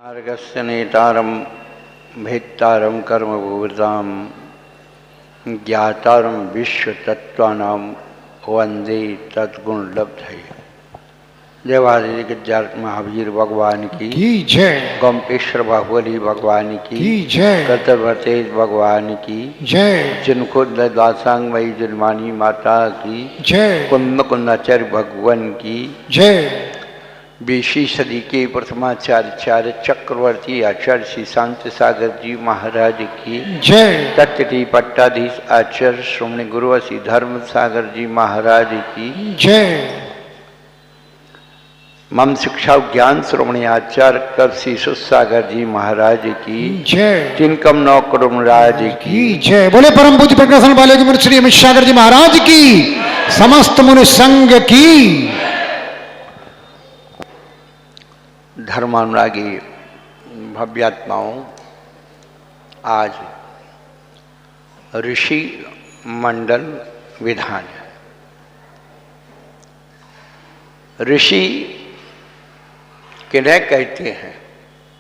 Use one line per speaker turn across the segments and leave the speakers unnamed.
मार्गस्य नेतारं भेत्तारं कर्मभूतां ज्ञातारं विश्वतत्त्वानां वंदे तद्गुणलब्धये। देवादिदेव गजानन महावीर भगवान की
जय।
गोमटेश्वर बाहुबली भगवान की
जय।
कर्तव्यते भगवान की
जय।
जिनको दासांगमयी जन्मानी माता की
जय।
कुंदकुंदाचार्य भगवान की
जय।
20वीं सदी के प्रथमाचार्य चक्रवर्ती आचार्य श्री शांत सागर जी महाराज की
जय।
तत्टी पट्टाधीश आचार्य श्रोमणी गुरु श्री धर्म सागर जी महाराज की
जय।
मम शिक्षा ज्ञान श्रोमणी आचार्य कब श्री सागर जी महाराज की
जय।
तिनकम नौ करुण राज की
जय। बोले परम पूज्य प्रज्ञासन वाले मुनि श्री अमित सागर जी महाराज की, समस्त मुनि संघ की।
धर्मानुरागी भव्यात्माओं, आज ऋषि मंडल विधान है। ऋषि किन्हें कहते हैं,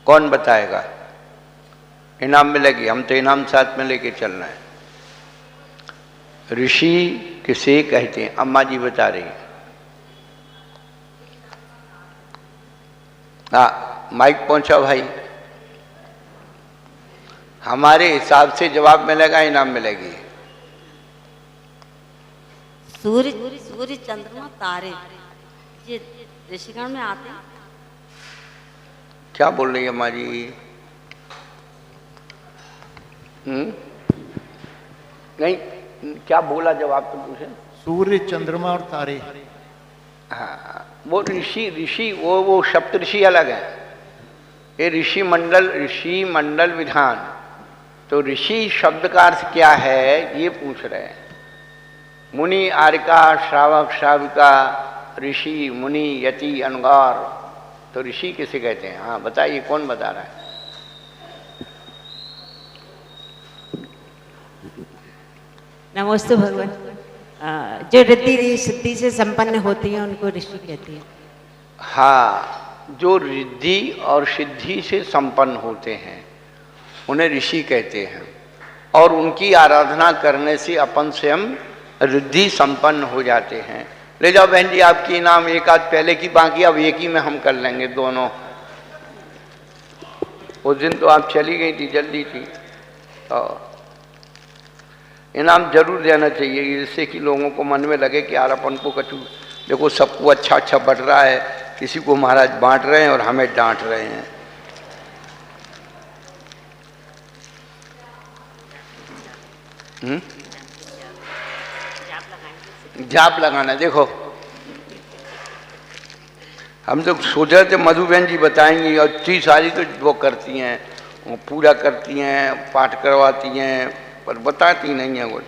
कौन बताएगा? इनाम मिलेगी, हम तो इनाम साथ में लेके चलना है। ऋषि किसे कहते हैं? अम्मा जी बता रही है। माइक पहुंचा भाई। हमारे हिसाब से जवाब मिलेगा, इनाम मिलेगी।
सूर्य सूर्य चंद्रमा तारे ये ऋषिगण में आते हैं।
क्या बोल रही है हमारी? नहीं, क्या बोला? जवाब तो पूछे।
सूर्य चंद्रमा और तारे।
हाँ, वो ऋषि वो सप्त ऋषि अलग है। ये ऋषि मंडल विधान। तो ऋषि शब्द का अर्थ क्या है ये पूछ रहे हैं। मुनि, आर्यका, श्रावक, श्राविका, ऋषि, मुनि, यति, अनुगार। तो ऋषि किसे कहते हैं? हाँ बताइए, कौन बता रहा है?
नमस्ते भगवान। जो रिद्धि सिद्धि से संपन्न होती है उनको ऋषि कहती है।
हाँ, जो रिद्धि और सिद्धि से संपन्न होते हैं उन्हें ऋषि कहते हैं। और उनकी आराधना करने से अपन स्वयं रिद्धि संपन्न हो जाते हैं। ले जाओ बहन जी, आपकी इनाम। एक आध पहले की, बाकी अब एक ही में हम कर लेंगे दोनों। उस दिन तो आप चली गई थी, जल्दी थी। तो इनाम जरूर देना चाहिए, इससे कि लोगों को मन में लगे कि यार अपन को कछु, देखो सबको अच्छा अच्छा बढ़ रहा है, किसी को महाराज बांट रहे हैं और हमें डांट रहे हैं। जाप लगाना। देखो हम तो सोच रहे थे मधु बहन जी बताएंगी, और इतनी सारी तो वो करती हैं, वो पूजा करती हैं, पाठ करवाती हैं, पर बताती नहीं है वो।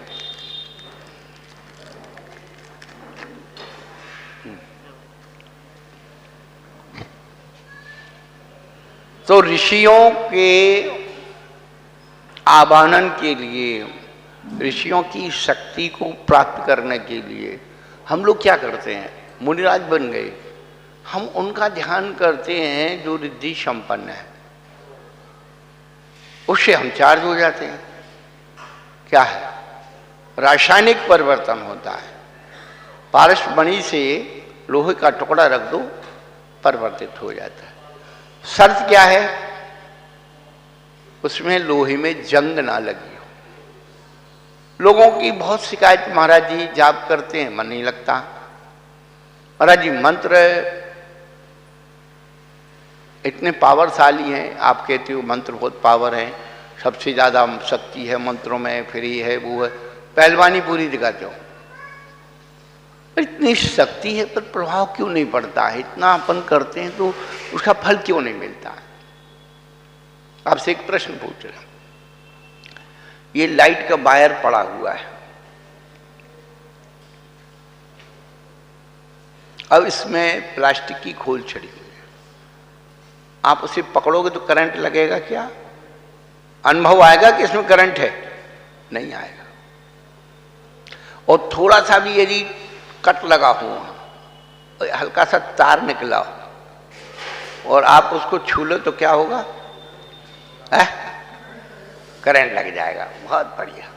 तो ऋषियों के आवाहन के लिए, ऋषियों की शक्ति को प्राप्त करने के लिए हम लोग क्या करते हैं? मुनिराज बन गए, हम उनका ध्यान करते हैं जो रिद्धि संपन्न है, उससे हम चार्ज हो जाते हैं। क्या है? रासायनिक परिवर्तन होता है। पारस मणि से लोहे का टुकड़ा रख दो, परिवर्तित हो जाता है। शर्त क्या है? उसमें लोहे में जंग ना लगी हो। लोगों की बहुत शिकायत, महाराज जी जाप करते हैं मन नहीं लगता, महाराज जी मंत्र इतने पावरशाली हैं, आप कहते हो मंत्र बहुत पावर है, सबसे ज़्यादा शक्ति है मंत्रों में, फिर ये है वो है, पहलवानी पूरी दिखाते हो। इतनी शक्ति है पर प्रभाव क्यों नहीं पड़ता है? इतना अपन करते हैं तो उसका फल क्यों नहीं मिलता है? आपसे एक प्रश्न पूछ रहे हैं। ये लाइट का वायर पड़ा हुआ है, अब इसमें प्लास्टिक की खोल चढ़ी हुई है, आप उसे पकड़ोगे तो करंट लगेगा क्या? अनुभव आएगा कि इसमें करंट है? नहीं आएगा। और थोड़ा सा भी यदि कट लगा हुआ, हल्का सा तार निकला हो, और आप उसको छू लो तो क्या होगा? करंट लग जाएगा। बहुत बढ़िया।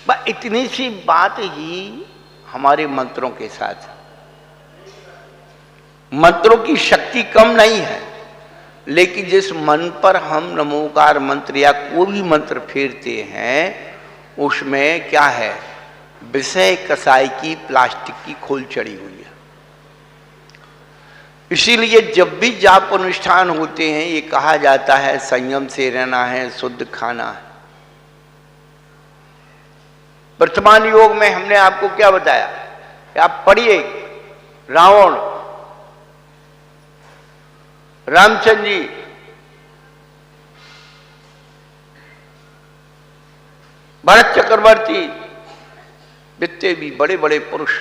बस इतनी सी बात ही हमारे मंत्रों के साथ। मंत्रों की शक्ति कम नहीं है, लेकिन जिस मन पर हम नमोकार मंत्र या कोई भी मंत्र फेरते हैं उसमें क्या है? विषय कसाई की प्लास्टिक की खोल चढ़ी हुई है। इसीलिए जब भी जाप अनुष्ठान होते हैं ये कहा जाता है संयम से रहना है, शुद्ध खाना है। वर्तमान योग में हमने आपको क्या बताया कि आप पढ़िए, रावण, रामचंद्र जी, भरत चक्रवर्ती, जितने भी बड़े बड़े पुरुष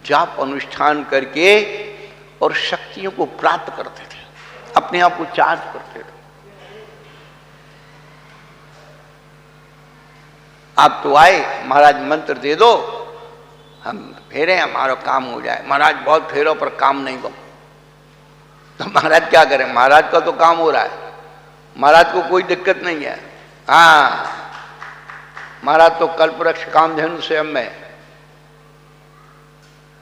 जाप अनुष्ठान करके और शक्तियों को प्राप्त करते थे, अपने आप को चार्ज करते थे। आप तो आए, महाराज मंत्र दे दो, हम फेरे, हमारा काम हो जाए। महाराज बहुत फेरो पर काम नहीं हो, तो महाराज क्या करें? महाराज का तो काम हो रहा है, महाराज को कोई दिक्कत नहीं है। हाँ, महाराज तो कल्पवृक्ष कामधेनु स्वयं में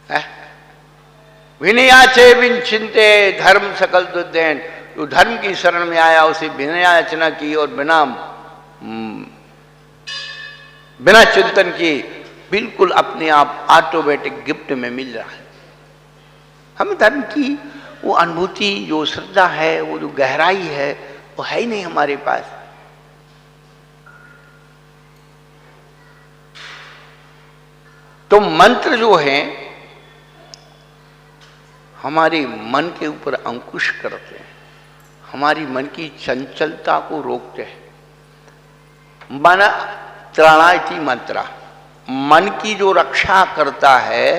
है। विनयाचे विचिंते धर्म सकल दुर्दैन, जो धर्म की शरण में आया उसे विनयाचना की और बिना चिंतन किए बिल्कुल अपने आप ऑटोमेटिक गिफ्ट में मिल रहा है। हमें धर्म की वो अनुभूति, जो श्रद्धा है, वो जो गहराई है, वो है ही नहीं हमारे पास। तो मंत्र जो है हमारे मन के ऊपर अंकुश करते हैं, हमारी मन की चंचलता को रोकते हैं। मन त्राणाति मंत्रा, मन की जो रक्षा करता है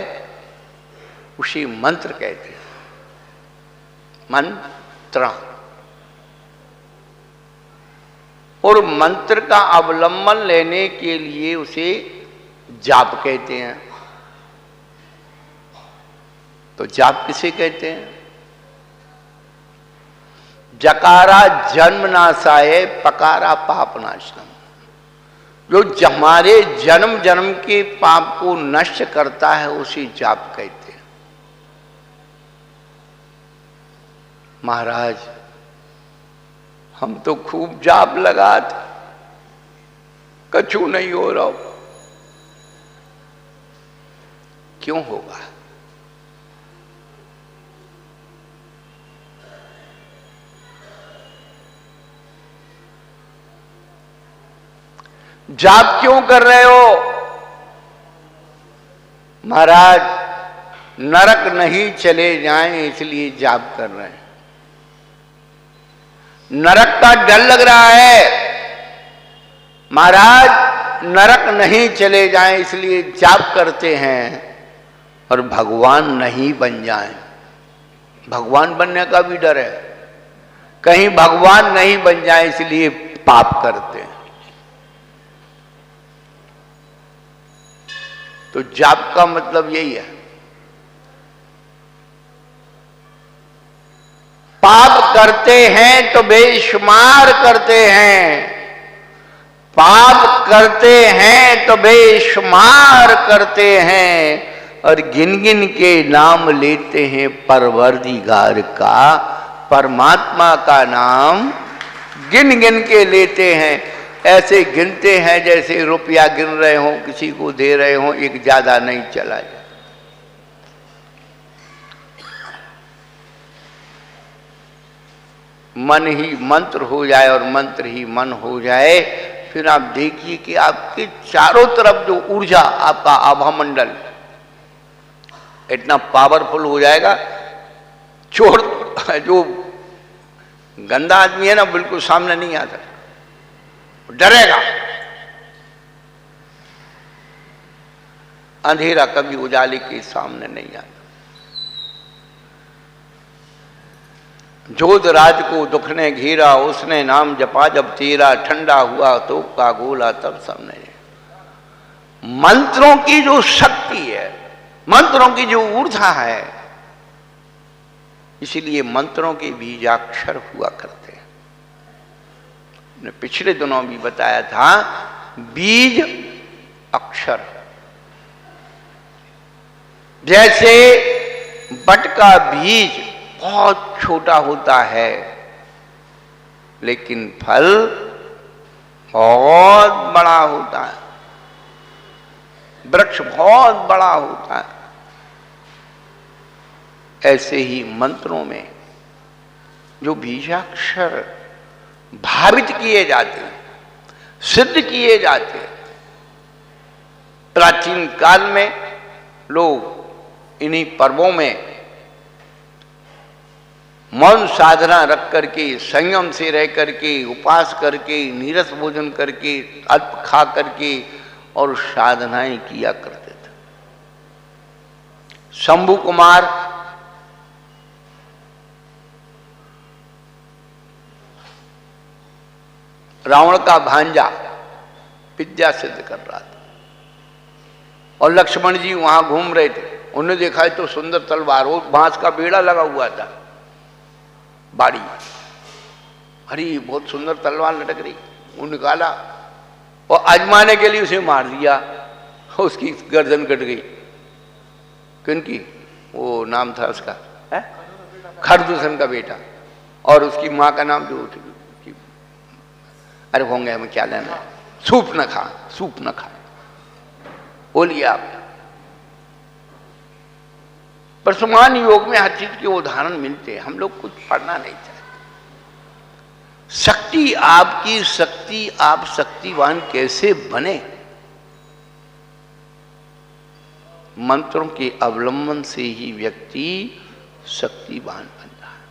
उसे मंत्र कहते हैं। मंत्र और मंत्र का अवलंबन लेने के लिए उसे जाप कहते हैं। तो जाप किसे कहते हैं? जकारा जन्म नाशाय, पकारा पाप नाशनम। जो हमारे जन्म जन्म के पाप को नष्ट करता है उसे जाप कहते हैं। महाराज हम तो खूब जाप लगाते, कछु नहीं हो रहा। क्यों होगा? जाप क्यों कर रहे हो? महाराज नरक नहीं चले जाएं इसलिए जाप कर रहे हैं। नरक का डर लग रहा है, महाराज नरक नहीं चले जाएं इसलिए जाप करते हैं। और भगवान नहीं बन जाएं, भगवान बनने का भी डर है। कहीं भगवान नहीं बन जाए इसलिए पाप करते हैं। तो जाप का मतलब यही है। पाप करते हैं तो बेशुमार करते हैं, पाप करते हैं तो बेशुमार करते हैं, और गिन गिन के नाम लेते हैं परवरदिगार का। परमात्मा का नाम गिन गिन के लेते हैं। ऐसे गिनते हैं जैसे रुपया गिन रहे हो, किसी को दे रहे हो, एक ज्यादा नहीं चला जाए। मन ही मंत्र हो जाए और मंत्र ही मन हो जाए, फिर आप देखिए कि आपके चारों तरफ जो ऊर्जा, आपका आभा मंडल इतना पावरफुल हो जाएगा। चोर जो गंदा आदमी है ना, बिल्कुल सामने नहीं आता, डरेगा। अंधेरा कभी उजाले के सामने नहीं आता। जोध राज को दुख ने घेरा, उसने नाम जपा जब तेरा, ठंडा हुआ तो का गोला तब सबने। मंत्रों की जो शक्ति है, मंत्रों की जो ऊर्जा है, इसीलिए मंत्रों के बीजाक्षर हुआ करते हैं। मैंने पिछले दिनों भी बताया था, बीज अक्षर। जैसे बट का बीज बहुत छोटा होता है, लेकिन फल बहुत बड़ा होता है, वृक्ष बहुत बड़ा होता है। ऐसे ही मंत्रों में जो बीजाक्षर भावित किए जाते हैं, सिद्ध किए जाते हैं, प्राचीन काल में लोग इन्हीं पर्वों में मौन साधना रख करके, संयम से रह करके, उपास करके, नीरस भोजन करके, अल्प खा करके और साधनाएं किया करते थे। शंभु कुमार रावण का भांजा विद्या सिद्ध कर रहा था और लक्ष्मण जी वहां घूम रहे थे। उन्होंने देखा तो सुंदर तलवार, वो बांस का बेड़ा लगा हुआ था, बाड़ी, अरे बहुत सुंदर तलवार लटक रही। वो निकाला और आजमाने के लिए उसे मार दिया, उसकी गर्दन कट गई। किनकी? वो नाम था उसका खरदूषण का बेटा, और उसकी माँ का नाम जो थी, अरे होंगे हमें क्या लेना, सूप न खा, सूप न खा, बोलिए आप। परसुमान योग में हर चीज के उदाहरण मिलते हैं, हम लोग कुछ पढ़ना नहीं चाहते। शक्ति आपकी शक्ति, आप शक्तिवान कैसे बने? मंत्रों के अवलंबन से ही व्यक्ति शक्तिवान बन रहा है।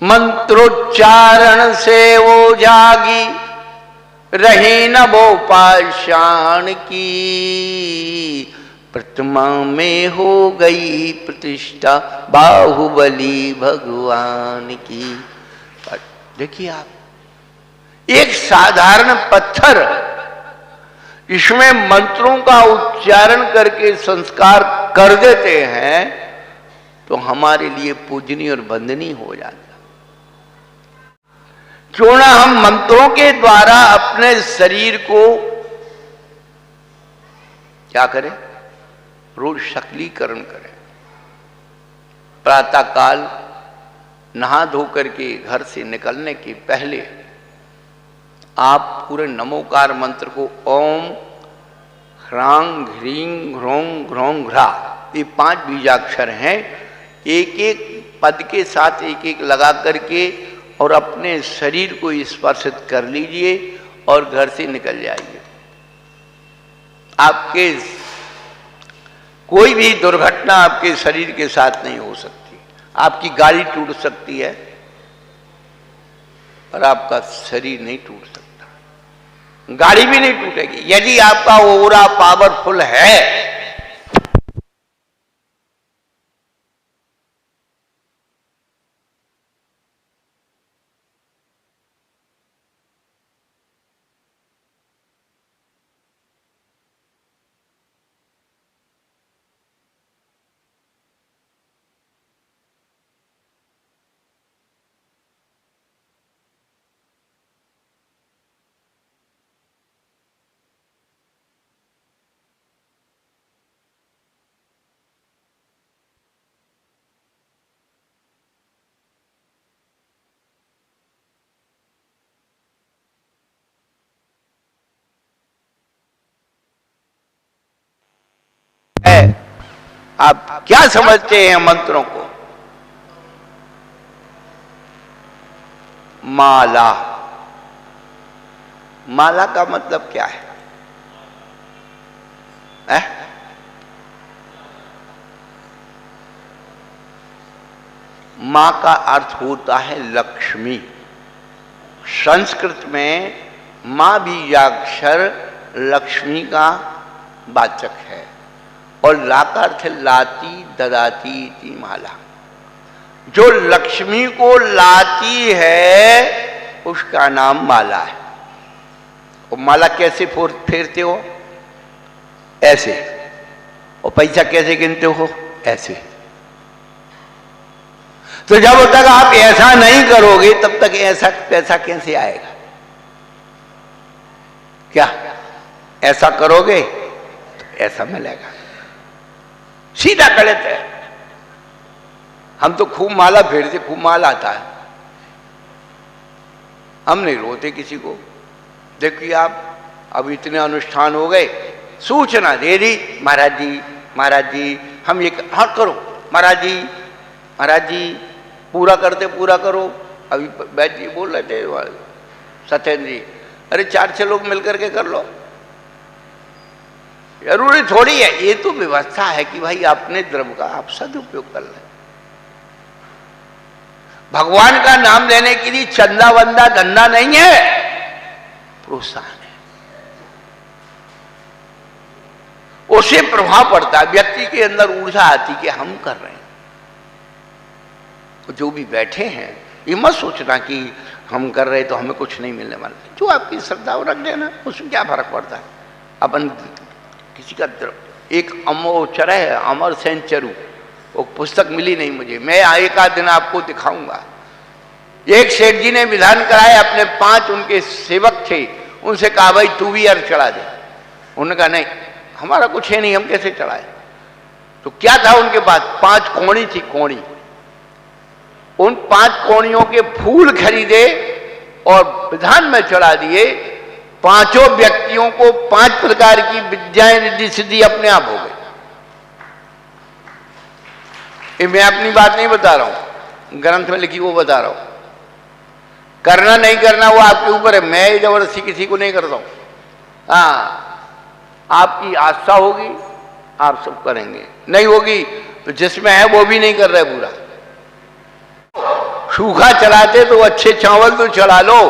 मंत्रोच्चारण से वो जागी, रही न वो पाषाण की, प्रतिमा में हो गई प्रतिष्ठा बाहुबली भगवान की। देखिए आप, एक साधारण पत्थर, इसमें मंत्रों का उच्चारण करके संस्कार कर देते हैं तो हमारे लिए पूजनीय और वंदनीय हो जाता। क्यों ना हम मंत्रों के द्वारा अपने शरीर को क्या करें? रोज शकलीकरण करें। प्रातः काल नहा धो करके घर से निकलने के पहले आप पूरे नमोकार मंत्र को ओम ह्रांग ह्रीं घ्रों घ्रों घ्रा, ये 5 बीजाक्षर हैं, एक एक पद के साथ एक एक लगा करके और अपने शरीर को स्पर्शित कर लीजिए और घर से निकल जाइए। आपके कोई भी दुर्घटना आपके शरीर के साथ नहीं हो सकती। आपकी गाड़ी टूट सकती है पर आपका शरीर नहीं टूट सकता, गाड़ी भी नहीं टूटेगी यदि आपका ओरा पावरफुल है। आप क्या समझते हैं मंत्रों को? माला, माला का मतलब क्या है? मां का अर्थ होता है लक्ष्मी। संस्कृत में मां बीजाक्षर लक्ष्मी का वाचक है और ला का अर्थ लाती ददाती इति माला। जो लक्ष्मी को लाती है उसका नाम माला है। और माला कैसे फेरते हो? ऐसे और पैसा कैसे गिनते हो? ऐसे। तो जब तक आप ऐसा नहीं करोगे तब तक ऐसा पैसा कैसे आएगा? क्या ऐसा करोगे तो ऐसा मिलेगा? सीधा गलत है। हम तो खूब माला फेरते, खूब माल आता है, हम नहीं रोते किसी को। देखिए आप, अब इतने अनुष्ठान हो गए, सूचना दे दी, महाराज जी हम ये हाँ करो, महाराज जी पूरा करते, पूरा करो। अभी बैठ जी बोल रहे थे सत्येंद्र जी, अरे 4-6 लोग मिलकर के कर लो। जरूरी थोड़ी है, ये तो व्यवस्था है कि भाई अपने द्रव्य का आप सदुपयोग कर लें। भगवान का नाम लेने के लिए चंदा वंदा धंधा नहीं है, प्रोत्साहन है। उससे प्रभाव पड़ता है, व्यक्ति के अंदर ऊर्जा आती कि हम कर रहे हैं। तो जो भी बैठे हैं ये मत सोचना कि हम कर रहे तो हमें कुछ नहीं मिलने वाला। जो आपकी श्रद्धा रख देना, उसमें क्या फर्क पड़ता है। अपन किसी का एक अमोचर है, अमर सेन चरु, वो पुस्तक मिली नहीं मुझे, मैं एक आध दिन आपको दिखाऊंगा। एक सेठ जी ने विधान कराया, अपने 5 उनके सेवक थे, उनसे कहा भाई 2 व्हीलर चढ़ा दे। उन्होंने कहा नहीं, हमारा कुछ है नहीं, हम कैसे चढ़ाए। तो क्या था उनके पास? 5 कोणी थी, कोणी। उन 5 कोणियों के फूल खरीदे और विधान में चढ़ा दिए। 5 व्यक्तियों को 5 प्रकार की विद्याएं रिद्धि सिद्धि अपने आप हो गई। ये मैं अपनी बात नहीं बता रहा हूं, ग्रंथ में लिखी वो बता रहा हूं। करना नहीं करना वो आपके ऊपर है, मैं जबरदस्ती किसी को नहीं करता हूं। हाँ, आपकी आस्था होगी आप सब करेंगे, नहीं होगी तो जिसमें है वो भी नहीं कर रहे पूरा। सूखा चलाते तो अच्छे चावल तो चला लो,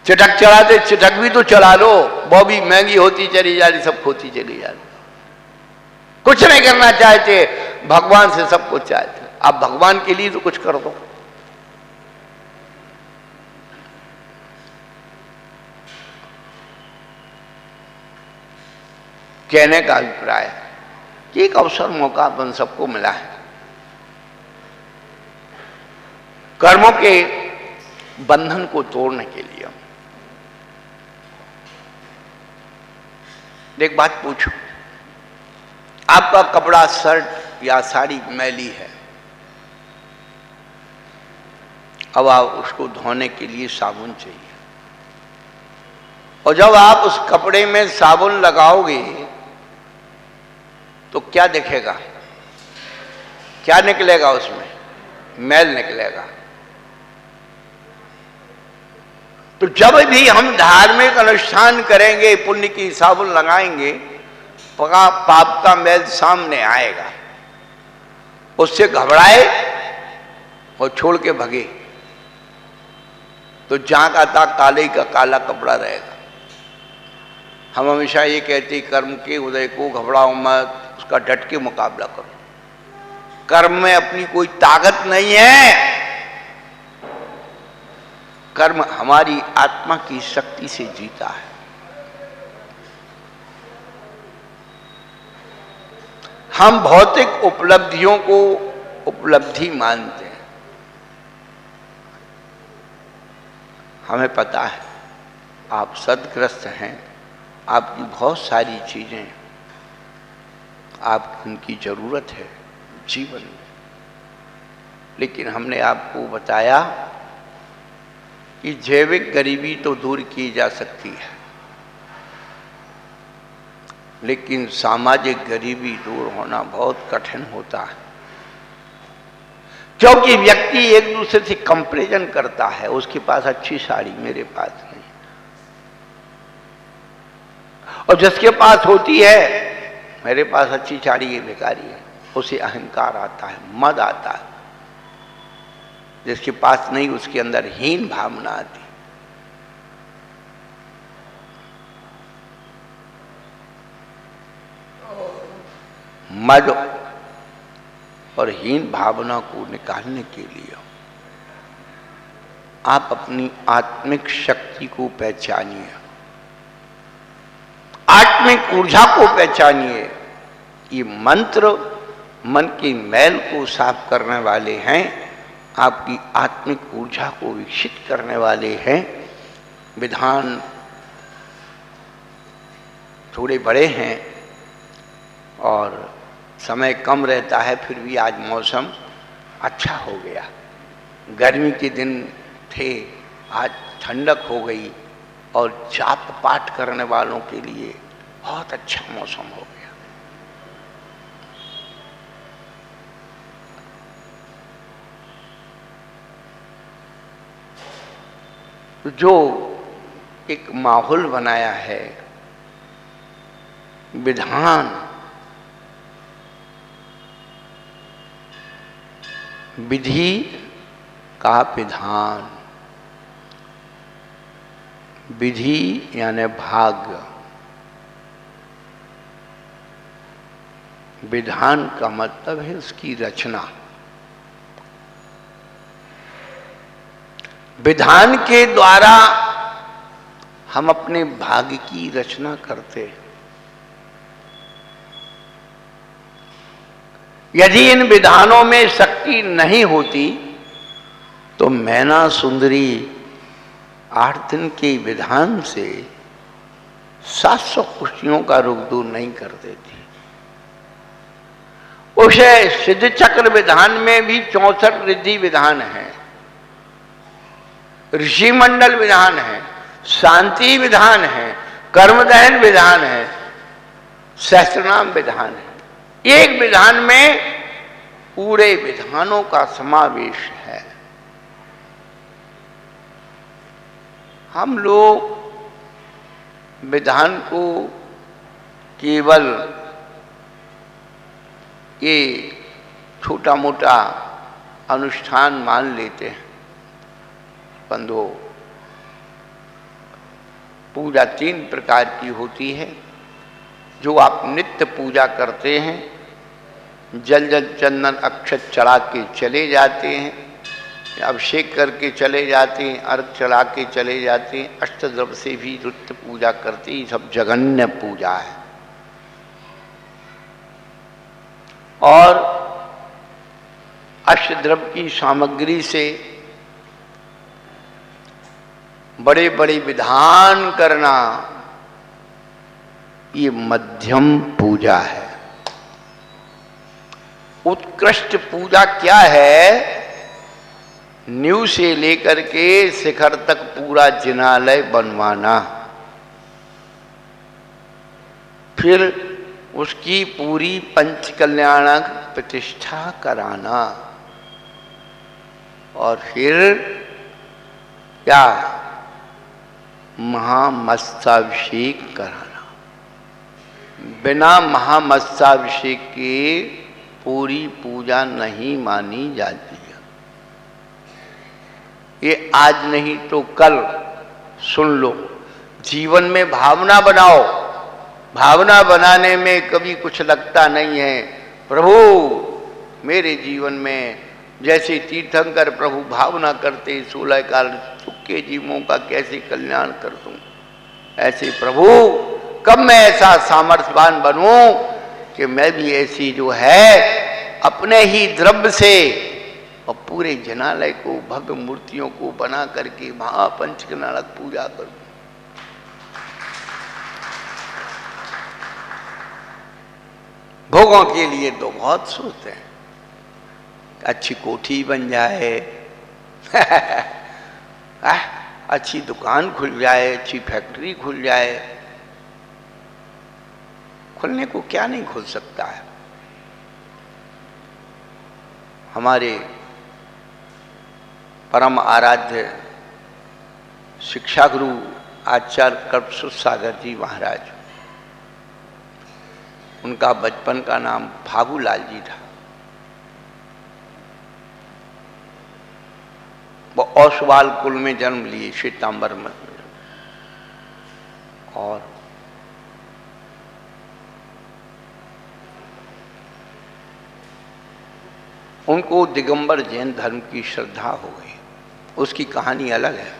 चटक चढ़ाते चटक भी तो चला लो, वो भी महंगी होती चली जा रही, सब खोती चली जा रही। कुछ नहीं करना चाहते, भगवान से सब कुछ चाहते। आप भगवान के लिए तो कुछ कर दो। कहने का अभिप्राय कि एक अवसर मौका अपन सबको मिला है कर्मों के बंधन को तोड़ने के लिए। एक बात पूछो, आपका कपड़ा, शर्ट या साड़ी मैली है, अब आप उसको धोने के लिए साबुन चाहिए, और जब आप उस कपड़े में साबुन लगाओगे तो क्या दिखेगा? क्या निकलेगा उसमें? मैल निकलेगा। तो जब भी हम धार्मिक अनुष्ठान करेंगे, पुण्य की साबुन लगाएंगे, पाप का मैल सामने आएगा, उससे घबराए और छोड़ के भगे तो जहां का था काले का काला कपड़ा रहेगा। हम हमेशा ये कहते कर्म के उदय को घबराओ मत, उसका डट के मुकाबला करो। कर्म में अपनी कोई ताकत नहीं है, कर्म हमारी आत्मा की शक्ति से जीता है। हम भौतिक उपलब्धियों को उपलब्धि मानते हैं। हमें पता है आप सदग्रस्त हैं, आपकी बहुत सारी चीजें आप उनकी जरूरत है जीवन में, लेकिन हमने आपको बताया कि जैविक गरीबी तो दूर की जा सकती है, लेकिन सामाजिक गरीबी दूर होना बहुत कठिन होता है, क्योंकि व्यक्ति एक दूसरे से कंपैरिजन करता है। उसके पास अच्छी साड़ी, मेरे पास नहीं, और जिसके पास होती है, मेरे पास अच्छी साड़ी है, भिखारी है, उसे अहंकार आता है, मद आता है। जिसके पास नहीं, उसके अंदर हीन भावना आती। मद और हीन भावना को निकालने के लिए आप अपनी आत्मिक शक्ति को पहचानिए, आत्मिक ऊर्जा को पहचानिए, ये मंत्र मन की मैल को साफ करने वाले हैं, आपकी आत्मिक ऊर्जा को विकसित करने वाले हैं। विधान थोड़े बड़े हैं और समय कम रहता है, फिर भी आज मौसम अच्छा हो गया। गर्मी के दिन थे, आज ठंडक हो गई और जाप पाठ करने वालों के लिए बहुत अच्छा मौसम हो गया। तो जो एक माहौल बनाया है, विधान, विधि का विधान, विधि यानी भाग्य, विधान का मतलब है उसकी रचना। विधान के द्वारा हम अपने भाग्य की रचना करते हैं। यदि इन विधानों में शक्ति नहीं होती तो मैना सुंदरी 8 दिन के विधान से 700 कुश्तियों का रुख दूर नहीं कर देती। उसे सिद्ध चक्र विधान में भी 64 रिद्धि विधान है, ऋषि मंडल विधान है, शांति विधान है, कर्मदहन विधान है, सहस्त्रनाम विधान है। एक विधान में पूरे विधानों का समावेश है। हम लोग विधान को केवल ये छोटा मोटा अनुष्ठान मान लेते हैं। बंधो, पूजा 3 प्रकार की होती है जो आप नित्य पूजा करते हैं। जल चंदन अक्षत चढ़ा के चले जाते हैं, अभिषेक करके चले जाते हैं, अर्घ चढ़ा के चले जाते हैं, अष्टद्रव्य से भी नित्य पूजा करते हैं। सब जघन्य पूजा है। और अष्टद्रव्य की सामग्री से बड़े बड़े विधान करना, ये मध्यम पूजा है। उत्कृष्ट पूजा क्या है? नींव से लेकर के शिखर तक पूरा जिनालय बनवाना, फिर उसकी पूरी पंचकल्याणक प्रतिष्ठा कराना, और फिर क्या? महामस्तकाभिषेक कराना। बिना महामस्तकाभिषेक के पूरी पूजा नहीं मानी जाती है। ये आज नहीं तो कल सुन लो। जीवन में भावना बनाओ। भावना बनाने में कभी कुछ लगता नहीं है। प्रभु मेरे जीवन में, जैसे तीर्थंकर प्रभु भावना करते 16 काल के जीवों का कैसे कल्याण कर दूं, ऐसे प्रभु कब मैं ऐसा सामर्थ्यवान बनूं कि मैं भी ऐसी जो है अपने ही द्रव्य से और पूरे जनालय को, भव्य मूर्तियों को बना करके महापंचकल्याणक पूजा करूं। भोगों के लिए तो बहुत सोचते हैं, अच्छी कोठी बन जाए अच्छी दुकान खुल जाए, अच्छी फैक्ट्री खुल जाए। खुलने को क्या नहीं खुल सकता है। हमारे परम आराध्य शिक्षा गुरु आचार्य कल्पसुत सागर जी महाराज, उनका बचपन का नाम फागूलाल जी था। वो ओसवाल कुल में जन्म लिए, श्वेतांबर में, और उनको दिगंबर जैन धर्म की श्रद्धा हो गई। उसकी कहानी अलग है।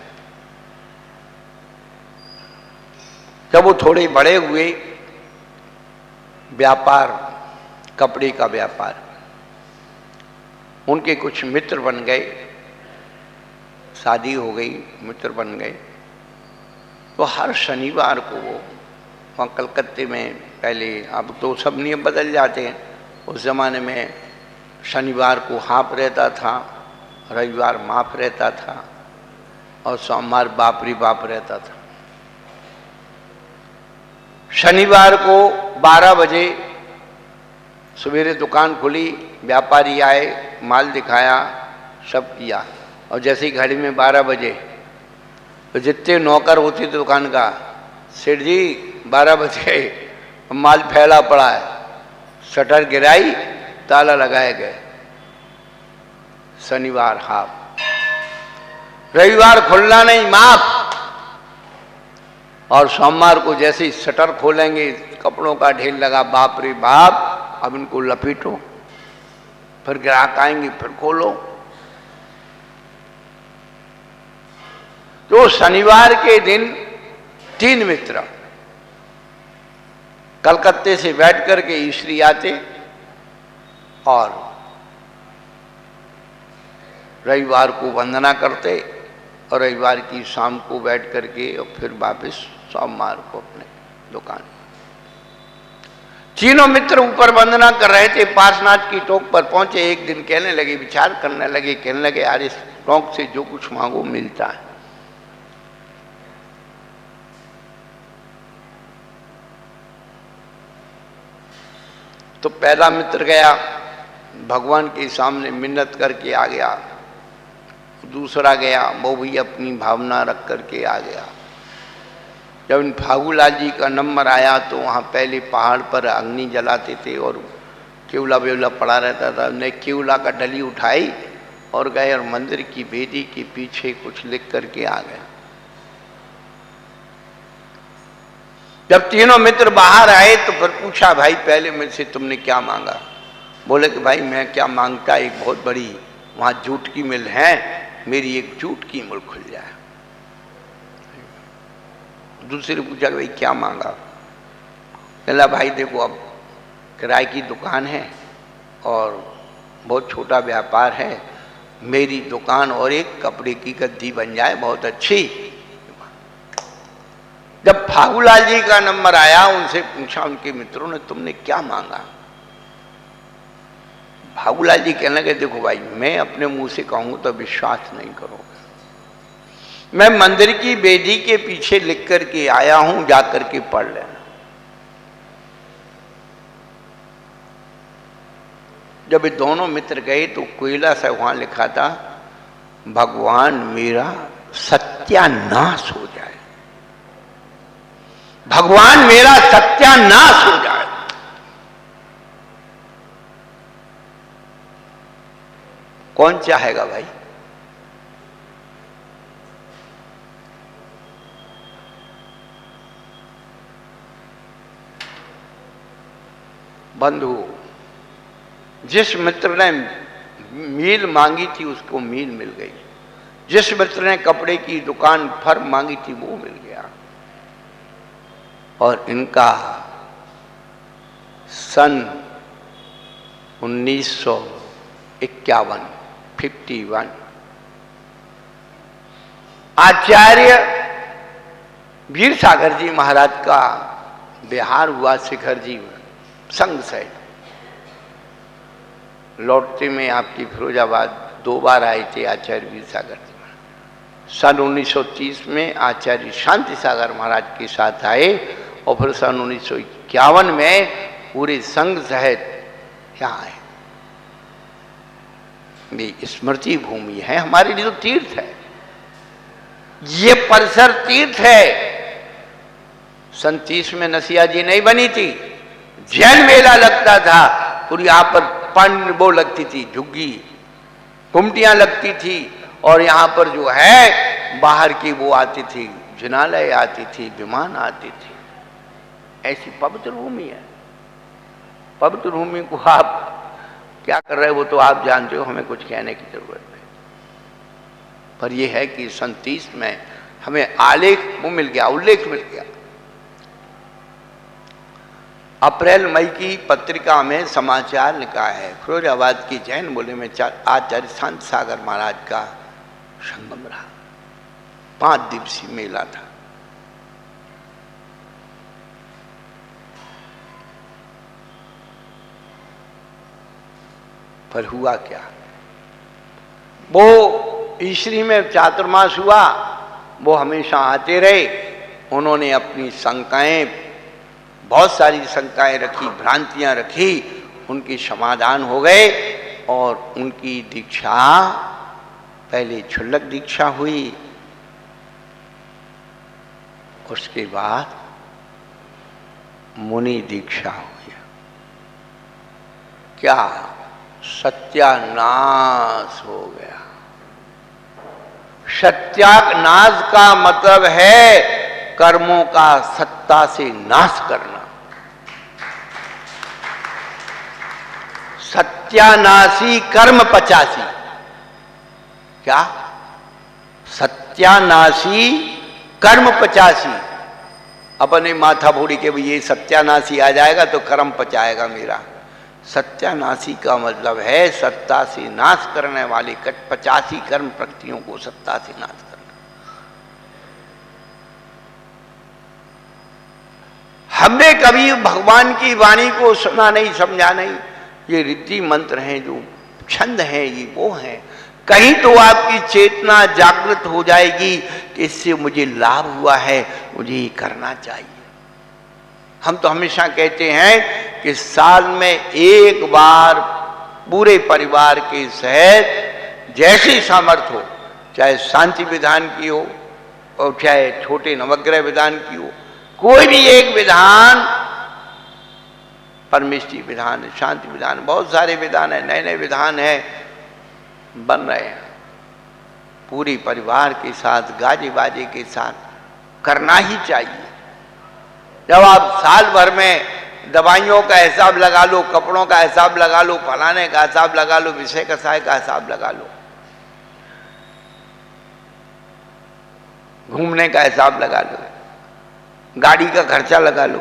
जब वो थोड़े बड़े हुए, व्यापार कपड़े का व्यापार। उनके कुछ मित्र बन गए, शादी हो गई, मित्र बन गए। तो हर शनिवार को वो वहाँ कलकत्ते में, पहले, अब तो सब नियम बदल जाते हैं, उस ज़माने में शनिवार को हाफ रहता था, रविवार माफ रहता था और सोमवार बापरी बाप रहता था। शनिवार को 12 बजे सवेरे दुकान खुली, व्यापारी आए, माल दिखाया, सब किया, और जैसे ही घड़ी में 12 बजे तो जितने नौकर होते थे दुकान का, सेठ जी 12 बजे माल फैला पड़ा है, शटर गिराई, ताला लगाए गए। शनिवार हाफ, रविवार खुलना नहीं, माफ। और सोमवार को जैसे ही शटर खोलेंगे, कपड़ों का ढेर लगा, बाप रे बाप, अब इनको लपेटो, फिर ग्राहक आएंगे, फिर खोलो। तो शनिवार के दिन 3 मित्र कलकत्ते से बैठ करके ईश्वरी आते और रविवार को वंदना करते और रविवार की शाम को बैठ करके और फिर वापस सोमवार को अपने दुकान। तीनों मित्र ऊपर वंदना कर रहे थे, पार्श्वनाथ की टोक पर पहुंचे। एक दिन कहने लगे, विचार करने लगे, कहने लगे, यार इस टोक से जो कुछ मांगो मिलता है। तो पहला मित्र गया, भगवान के सामने मिन्नत करके आ गया। दूसरा गया, वो भी अपनी भावना रख करके आ गया। जब इन फागूलाल जी का नंबर आया तो वहाँ पहले पहाड़ पर अग्नि जलाते थे और केवला वेवला पड़ा रहता था। उन्हें केवला का डली उठाई और गए और मंदिर की वेदी के पीछे कुछ लिख करके आ गए। जब तीनों मित्र बाहर आए तो फिर पूछा, भाई पहले मुझसे तुमने क्या मांगा? बोले कि भाई मैं क्या मांगता, एक बहुत बड़ी वहाँ जूट की मिल है, मेरी एक जूट की मिल खुल जाए। दूसरे पूछा कि भाई क्या मांगा? कहला भाई देखो, अब किराए की दुकान है और बहुत छोटा व्यापार है, मेरी दुकान और एक कपड़े की गद्दी बन जाए, बहुत अच्छी। जब फागूलाल जी का नंबर आया, उनसे पूछा उनके मित्रों ने, तुमने क्या मांगा? फागूलाल जी कहने लगे, देखो भाई मैं अपने मुंह से कहूँ तो विश्वास नहीं करोगे, मैं मंदिर की वेदी के पीछे लिख करके आया हूं, जा करके पढ़ लेना। जब ये दोनों मित्र गए तो कोयला से वहां लिखा था, भगवान मेरा सत्यानाश हो जाए, भगवान मेरा सत्यानाश हो जाए। कौन चाहेगा भाई? बंधु, जिस मित्र ने मील मांगी थी उसको मील मिल गई, जिस मित्र ने कपड़े की दुकान फर्म मांगी थी वो मिल गया। और इनका सन 1951 आचार्य वीर सागर जी महाराज का बिहार हुआ शिखर जी संघ से। लौटते में आपकी फिरोजाबाद 2 बार आए थे आचार्य वीर सागर जी। सन 1930 में आचार्य शांति सागर महाराज के साथ आए और फिर सन 1951 में पूरे संघ सहित यहाँ आए। ये स्मृति भूमि है, हमारे लिए तो तीर्थ है, ये परिसर तीर्थ है। सन 30 में नसिया जी नहीं बनी थी, जैन मेला लगता था, पूरी यहाँ पर पानी वो लगती थी, झुग्गी गुमटियां लगती थी, और यहाँ पर जो है बाहर की वो आती थी, जिनालय आती थी, विमान आती थी। ऐसी पवित्र भूमि है। पवित्र भूमि को आप क्या कर रहे हो वो तो आप जानते हो, हमें कुछ कहने की जरूरत नहीं। पर यह है कि सन 30 में हमें आलेख वो मिल गया, उल्लेख मिल गया। अप्रैल मई की पत्रिका में समाचार लिखा है, फिरोजाबाद की जैन बोले में आचार्य शांत सागर महाराज का संगम रहा, 5 दिवसीय मेला था। पर हुआ क्या, वो ईश्वरी में चातुर्मास हुआ, वो हमेशा आते रहे। उन्होंने अपनी शंकाएं, बहुत सारी शंकाएं रखी, भ्रांतियां रखी, उनके समाधान हो गए और उनकी दीक्षा पहले क्षुल्लक दीक्षा हुई, उसके बाद मुनि दीक्षा हुई। क्या सत्यानाश हो गया। सत्यानाश का मतलब है कर्मों का सत्ता से नाश करना। सत्यानाशी कर्म 85। क्या? सत्यानाशी कर्म 85। अपने माथा फोड़ी के भी ये सत्यानाशी आ जाएगा तो कर्म पचाएगा मेरा। सत्यानाशी का मतलब है सत्ता से नाश करने वाले 85 कर्म प्रकृतियों को सत्ता से नाश करना। हमने कभी भगवान की वाणी को सुना नहीं, समझा नहीं। ये रीति मंत्र हैं, जो छंद हैं, ये वो हैं। कहीं तो आपकी चेतना जागृत हो जाएगी कि इससे मुझे लाभ हुआ है, मुझे ये करना चाहिए। हम तो हमेशा कहते हैं कि साल में एक बार पूरे परिवार के सहित जैसी सामर्थ्य हो, चाहे शांति विधान की हो और चाहे छोटे नवग्रह विधान की हो, कोई भी एक विधान, परमेष्टि विधान, शांति विधान, बहुत सारे विधान है, नए नए विधान है बन रहे हैं, पूरी परिवार के साथ गाजे बाजे के साथ करना ही चाहिए। जब आप साल भर में दवाइयों का हिसाब लगा लो, कपड़ों का हिसाब लगा लो, फलाने का हिसाब लगा लो, विषय कसाय का हिसाब लगा लो, घूमने का हिसाब लगा लो, गाड़ी का खर्चा लगा लो,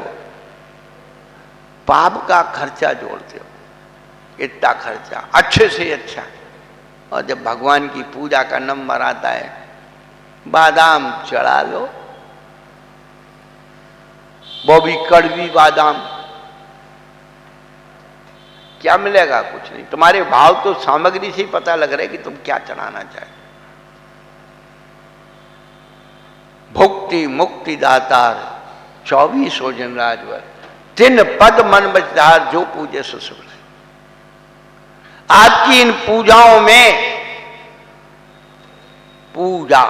पाप का खर्चा जोड़ते हो, इतना खर्चा अच्छे से अच्छा। और जब भगवान की पूजा का नंबर आता है, बादाम चढ़ा लो, वो भी कड़वी बादाम, क्या मिलेगा? कुछ नहीं। तुम्हारे भाव तो सामग्री से ही पता लग रहा है कि तुम क्या चढ़ाना चाहे। भुक्ति मुक्ति दातार 24 जन राजवर, 3 पद मन बचदार, जो पूजे सुसुभ। आपकी इन पूजाओं में पूजा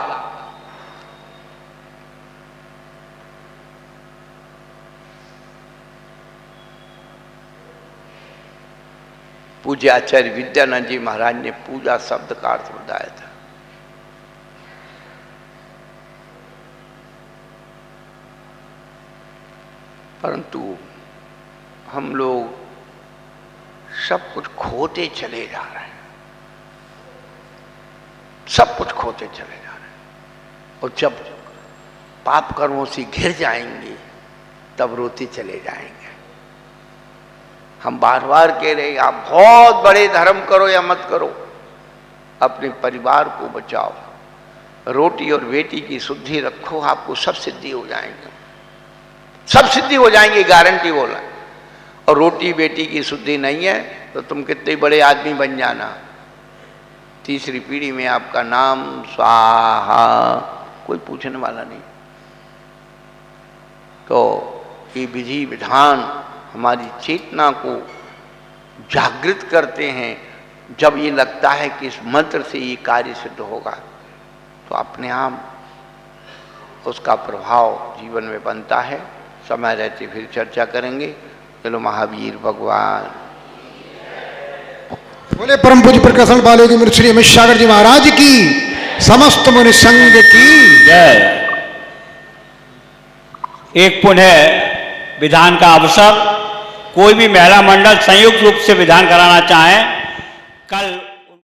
पूज्य आचार्य विद्यानंद जी महाराज ने पूजा शब्द का अर्थ बताया था। परंतु हम लोग सब कुछ खोते चले जा रहे हैं, सब कुछ खोते चले जा रहे हैं। और जब पाप कर्मों से घिर जाएंगे तब रोते चले जाएंगे। हम बार बार कह रहे हैं, आप बहुत बड़े धर्म करो या मत करो, अपने परिवार को बचाओ, रोटी और बेटी की शुद्धि रखो, आपको सब सिद्धि हो जाएंगे, सब सिद्धि हो जाएंगी, गारंटी बोला। और रोटी बेटी की शुद्धि नहीं है तो तुम कितने बड़े आदमी बन जाना, तीसरी पीढ़ी में आपका नाम स्वाहा, कोई पूछने वाला नहीं। तो ये विधि विधान हमारी चेतना को जागृत करते हैं। जब ये लगता है कि इस मंत्र से ये कार्य सिद्ध होगा तो अपने आप उसका प्रभाव जीवन में बनता है। समय रहते फिर चर्चा करेंगे। चलो महावीर भगवान।
बोले परम पूज्य प्रकाशन वाले की श्री अमित सागर जी महाराज की, समस्त मुनि संघ की
जय। एक पुनः विधान का अवसर, कोई भी महिला मंडल संयुक्त रूप से विधान कराना चाहें, कल